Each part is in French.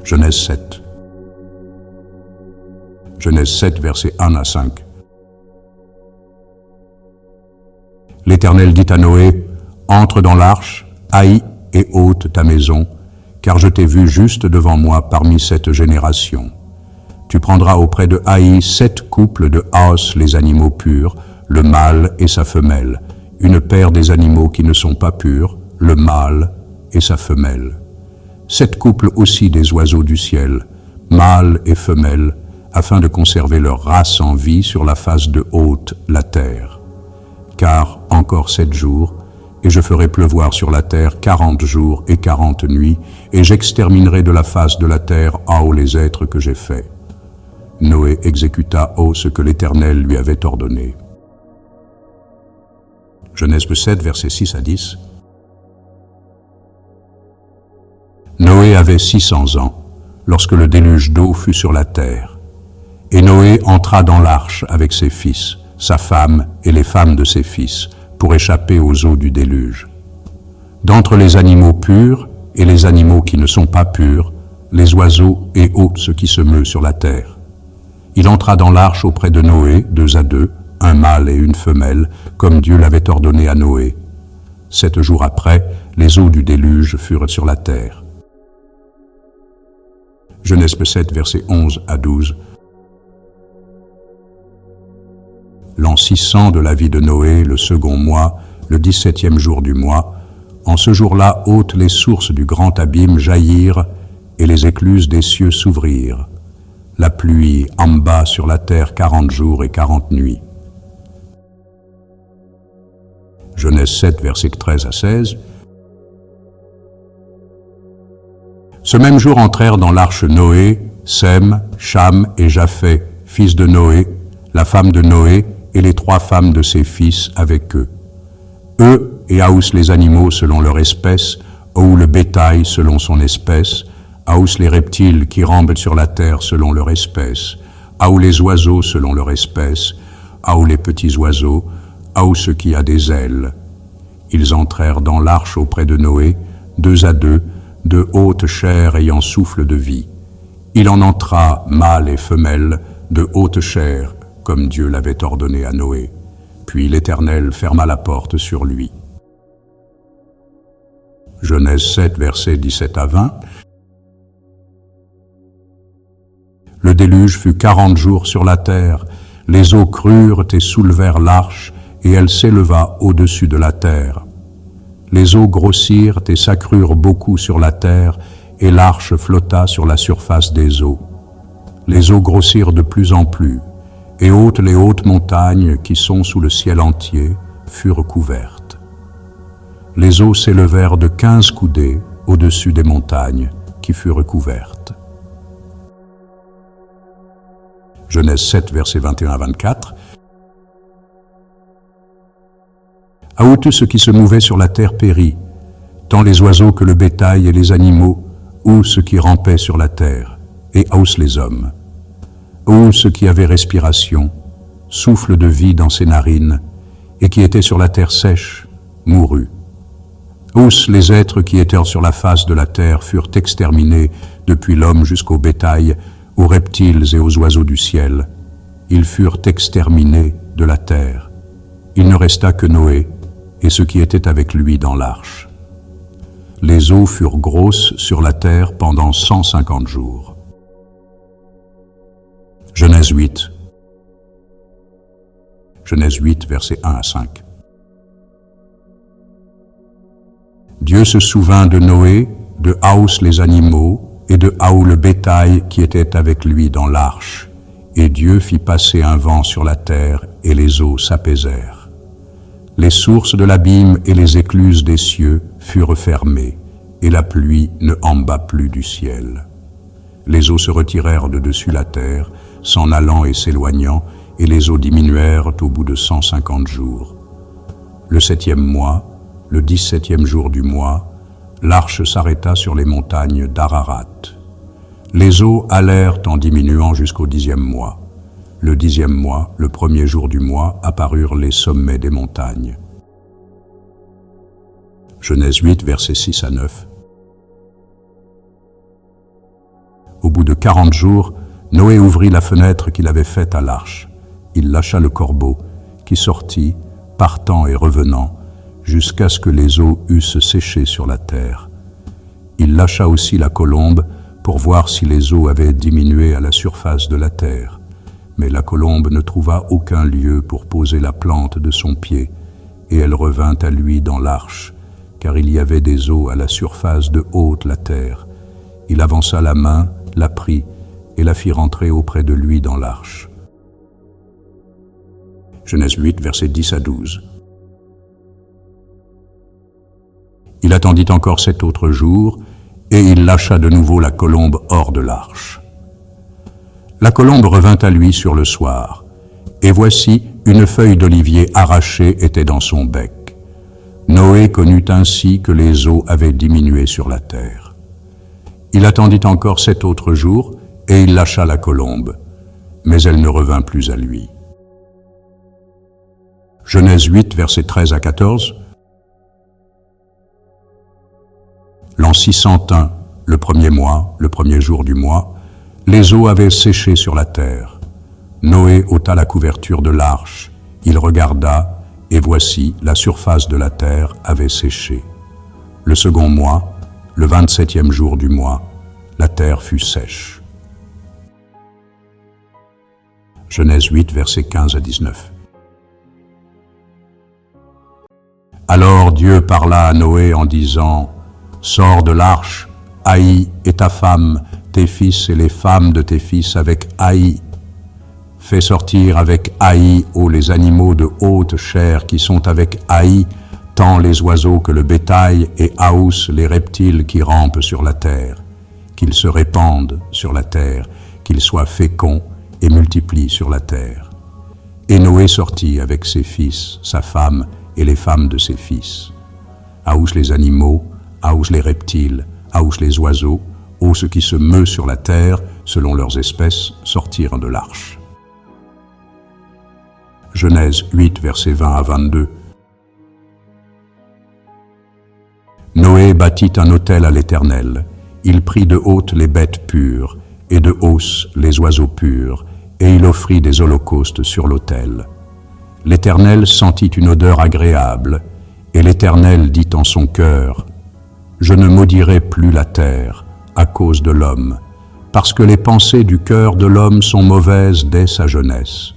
Genèse 7. Genèse 7, versets 1 à 5. L'Éternel dit à Noé, « Entre dans l'arche, haille et ôte ta maison, car je t'ai vu juste devant moi parmi cette génération. Tu prendras auprès de Haï 7 couples de Haos, les animaux purs, le mâle et sa femelle, une paire des animaux qui ne sont pas purs, le mâle et sa femelle. 7 couples aussi des oiseaux du ciel, mâles et femelles, afin de conserver leur race en vie sur la face de haute la terre. Car encore 7 jours, et je ferai pleuvoir sur la terre 40 jours et 40 nuits, et j'exterminerai de la face de la terre les êtres que j'ai faits. » Noé exécuta ce que l'Éternel lui avait ordonné. Genèse 7, versets 6 à 10. Noé avait 600 ans, lorsque le déluge d'eau fut sur la terre. Et Noé entra dans l'arche avec ses fils, sa femme et les femmes de ses fils, pour échapper aux eaux du déluge. D'entre les animaux purs et les animaux qui ne sont pas purs, les oiseaux et ce qui se meut sur la terre. Il entra dans l'arche auprès de Noé, 2 à 2, un mâle et une femelle, comme Dieu l'avait ordonné à Noé. 7 jours après, les eaux du déluge furent sur la terre. Genèse 7, versets 11 à 12. L'an 600 de la vie de Noé, le second mois, le 17e jour du mois, en ce jour-là, ôtes les sources du grand abîme jaillirent et les écluses des cieux s'ouvrirent. La pluie amba sur la terre 40 jours et 40 nuits. Genèse 7, versets 13 à 16. Ce même jour entrèrent dans l'arche Noé, Sem, Cham et Japheth, fils de Noé, la femme de Noé et les 3 femmes de ses fils avec eux. Eux et Haous les animaux selon leur espèce, ou le bétail selon son espèce, Haous les reptiles qui rampent sur la terre selon leur espèce, Haous les oiseaux selon leur espèce, Haous les petits oiseaux, Haous ce qui a des ailes. Ils entrèrent dans l'arche auprès de Noé, 2 à 2, de haute chair ayant souffle de vie. Il en entra, mâle et femelle, de haute chair, comme Dieu l'avait ordonné à Noé. Puis l'Éternel ferma la porte sur lui. Genèse 7, versets 17 à 20. Le déluge fut 40 jours sur la terre, les eaux crurent et soulevèrent l'arche, et elle s'éleva au-dessus de la terre. Les eaux grossirent et s'accrurent beaucoup sur la terre, et l'arche flotta sur la surface des eaux. Les eaux grossirent de plus en plus, et les hautes montagnes qui sont sous le ciel entier furent couvertes. Les eaux s'élevèrent de 15 coudées au-dessus des montagnes qui furent couvertes. Genèse 7, versets 21 à 24. Tout ce qui se mouvait sur la terre périt, tant les oiseaux que le bétail et les animaux, ou ce qui rampait sur la terre, et les hommes. Ce qui avait respiration, souffle de vie dans ses narines, et qui était sur la terre sèche, mourut. Les êtres qui étaient sur la face de la terre furent exterminés, depuis l'homme jusqu'au bétail, aux reptiles et aux oiseaux du ciel. Ils furent exterminés de la terre. Il ne resta que Noé et ceux qui étaient avec lui dans l'arche. Les eaux furent grosses sur la terre pendant 150 jours. Genèse 8. Genèse 8, versets 1 à 5. Dieu se souvint de Noé, de Haous les animaux, et de Haou le bétail qui était avec lui dans l'arche. Et Dieu fit passer un vent sur la terre, et les eaux s'apaisèrent. Les sources de l'abîme et les écluses des cieux furent fermées, et la pluie ne amba plus du ciel. Les eaux se retirèrent de dessus la terre, s'en allant et s'éloignant, et les eaux diminuèrent au bout de 150 jours. Le 7e mois, le 17e jour du mois, l'arche s'arrêta sur les montagnes d'Ararat. Les eaux allèrent en diminuant jusqu'au 10e mois. Le 10e mois, le 1er jour du mois, apparurent les sommets des montagnes. Genèse 8, versets 6 à 9. bout de 40 jours, Noé ouvrit la fenêtre qu'il avait faite à l'arche. Il lâcha le corbeau, qui sortit, partant et revenant, jusqu'à ce que les eaux eussent séché sur la terre. Il lâcha aussi la colombe pour voir si les eaux avaient diminué à la surface de la terre. Mais la colombe ne trouva aucun lieu pour poser la plante de son pied, et elle revint à lui dans l'arche, car il y avait des eaux à la surface de haute la terre. Il avança la main, la prit, et la fit rentrer auprès de lui dans l'arche. Genèse 8, versets 10 à 12. Il attendit encore 7 autres jours, et il lâcha de nouveau la colombe hors de l'arche. La colombe revint à lui sur le soir, et voici, une feuille d'olivier arrachée était dans son bec. Noé connut ainsi que les eaux avaient diminué sur la terre. Il attendit encore 7 autres jours, et il lâcha la colombe, mais elle ne revint plus à lui. Genèse 8, versets 13 à 14. L'an 601, le premier mois, le premier jour du mois, les eaux avaient séché sur la terre. Noé ôta la couverture de l'arche. Il regarda, et voici, la surface de la terre avait séché. Le second mois, le 27e jour du mois, la terre fut sèche. Genèse 8, versets 15 à 19. Alors Dieu parla à Noé en disant, « Sors de l'arche, Haï et ta femme, tes fils et les femmes de tes fils avec Haï. Fais sortir avec Haï, ô les animaux de haute chair qui sont avec Haï, tant les oiseaux que le bétail, et Haous les reptiles qui rampent sur la terre. Qu'ils se répandent sur la terre, qu'ils soient féconds et multiplient sur la terre. » Et Noé sortit avec ses fils, sa femme et les femmes de ses fils. Haous les animaux, Haous les reptiles, Haous les oiseaux, ô ce qui se meut sur la terre, selon leurs espèces, sortirent de l'arche. Genèse 8, versets 20 à 22. Noé bâtit un autel à l'Éternel. Il prit de haute les bêtes pures, et de hausse les oiseaux purs, et il offrit des holocaustes sur l'autel. L'Éternel sentit une odeur agréable, et l'Éternel dit en son cœur, « Je ne maudirai plus la terre à cause de l'homme, parce que les pensées du cœur de l'homme sont mauvaises dès sa jeunesse,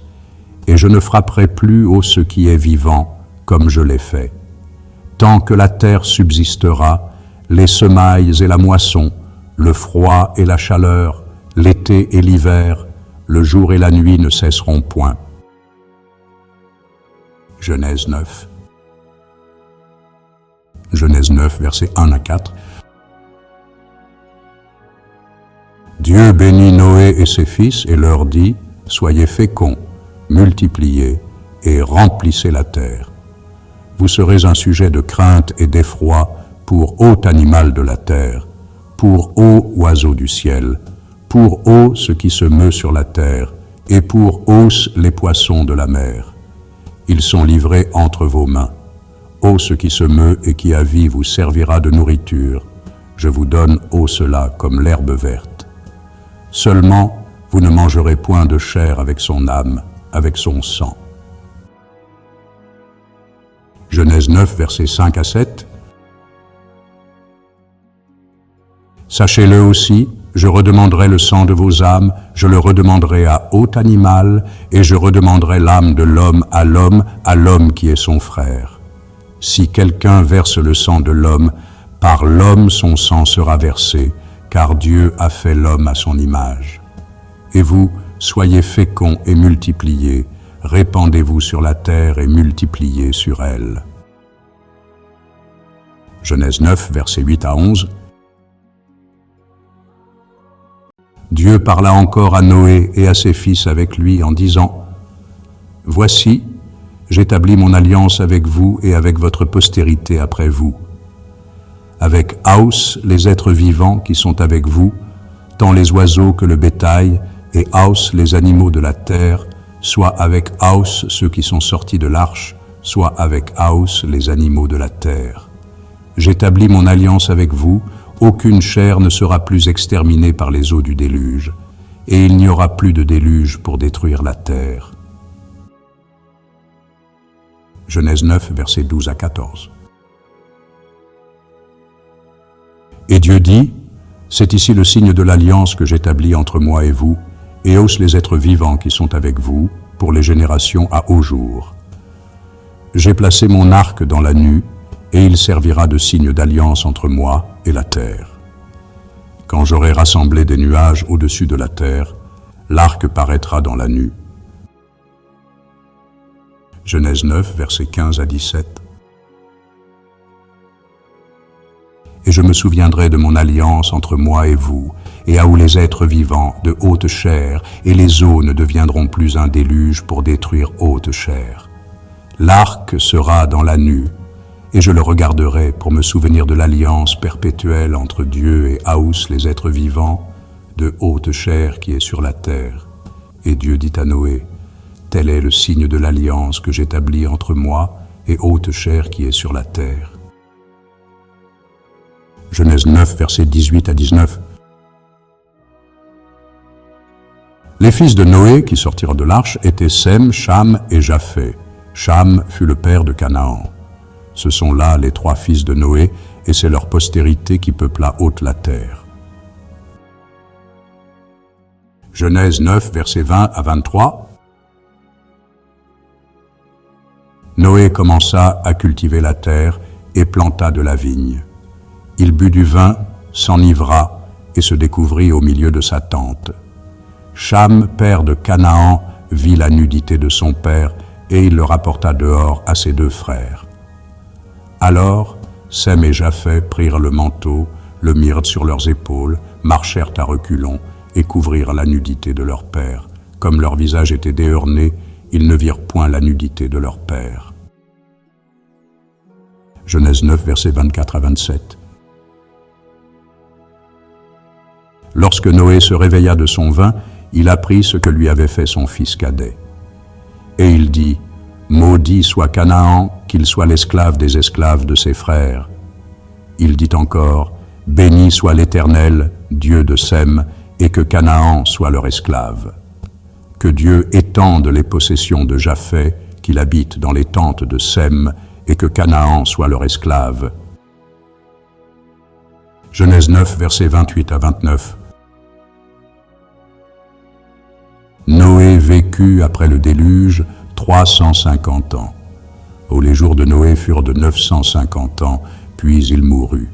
et je ne frapperai plus au ce qui est vivant comme je l'ai fait. Tant que la terre subsistera, les semailles et la moisson, le froid et la chaleur, l'été et l'hiver, le jour et la nuit ne cesseront point. » Genèse 9. Genèse 9, versets 1 à 4. Dieu bénit Noé et ses fils et leur dit, « Soyez féconds, multipliez et remplissez la terre. Vous serez un sujet de crainte et d'effroi pour haut animal de la terre, pour haut oiseau du ciel, pour haut ce qui se meut sur la terre, et pour hausse les poissons de la mer. Ils sont livrés entre vos mains. Ô ce qui se meut et qui a vie vous servira de nourriture. Je vous donne ô cela comme l'herbe verte. Seulement, vous ne mangerez point de chair avec son âme, avec son sang. » Genèse 9, versets 5 à 7. Sachez-le aussi, je redemanderai le sang de vos âmes, je le redemanderai à haut animal, et je redemanderai l'âme de l'homme à l'homme qui est son frère. Si quelqu'un verse le sang de l'homme, par l'homme son sang sera versé, car Dieu a fait l'homme à son image. Et vous, soyez féconds et multipliez, répandez-vous sur la terre et multipliez sur elle. Genèse 9, versets 8 à 11. Dieu parla encore à Noé et à ses fils avec lui en disant, « Voici, j'établis mon alliance avec vous et avec votre postérité après vous, avec Haous, les êtres vivants qui sont avec vous, tant les oiseaux que le bétail, et Haous, les animaux de la terre, soit avec Haous, ceux qui sont sortis de l'arche, soit avec Haous, les animaux de la terre. J'établis mon alliance avec vous, aucune chair ne sera plus exterminée par les eaux du déluge, et il n'y aura plus de déluge pour détruire la terre. Genèse 9, versets 12 à 14. Et Dieu dit, « C'est ici le signe de l'alliance que j'établis entre moi et vous, et aussi les êtres vivants qui sont avec vous, pour les générations à haut jour. J'ai placé mon arc dans la nue, et il servira de signe d'alliance entre moi et la terre. Quand j'aurai rassemblé des nuages au-dessus de la terre, l'arc paraîtra dans la nue. » Genèse 9, versets 15 à 17. Et je me souviendrai de mon alliance entre moi et vous, et à où les êtres vivants de haute chair et les eaux ne deviendront plus un déluge pour détruire haute chair. L'arc sera dans la nue, et je le regarderai pour me souvenir de l'alliance perpétuelle entre Dieu et Aous, les êtres vivants de haute chair qui est sur la terre. Et Dieu dit à Noé, « Tel est le signe de l'alliance que j'établis entre moi et haute chair qui est sur la terre. » Genèse 9, versets 18 à 19. Les fils de Noé qui sortirent de l'arche étaient Sem, Cham et Japheth. Cham fut le père de Canaan. Ce sont là les trois fils de Noé, et c'est leur postérité qui peupla haute la terre. Genèse 9, versets 20 à 23. Noé commença à cultiver la terre et planta de la vigne. Il but du vin, s'enivra et se découvrit au milieu de sa tente. Cham, père de Canaan, vit la nudité de son père et il le rapporta dehors à ses deux frères. Alors, Sem et Japheth prirent le manteau, le mirent sur leurs épaules, marchèrent à reculons et couvrirent la nudité de leur père. Comme leur visage était déorné, ils ne virent point la nudité de leur père. Genèse 9, versets 24 à 27. Lorsque Noé se réveilla de son vin, il apprit ce que lui avait fait son fils cadet. Et il dit, « Maudit soit Canaan, qu'il soit l'esclave des esclaves de ses frères. » Il dit encore, « Béni soit l'Éternel, Dieu de Sem, et que Canaan soit leur esclave. Que Dieu étende les possessions de Japheth, qu'il habite dans les tentes de Sem, et que Canaan soit leur esclave. » Genèse 9, versets 28 à 29. Noé vécut après le déluge 350 ans. Les jours de Noé furent de 950 ans, puis il mourut.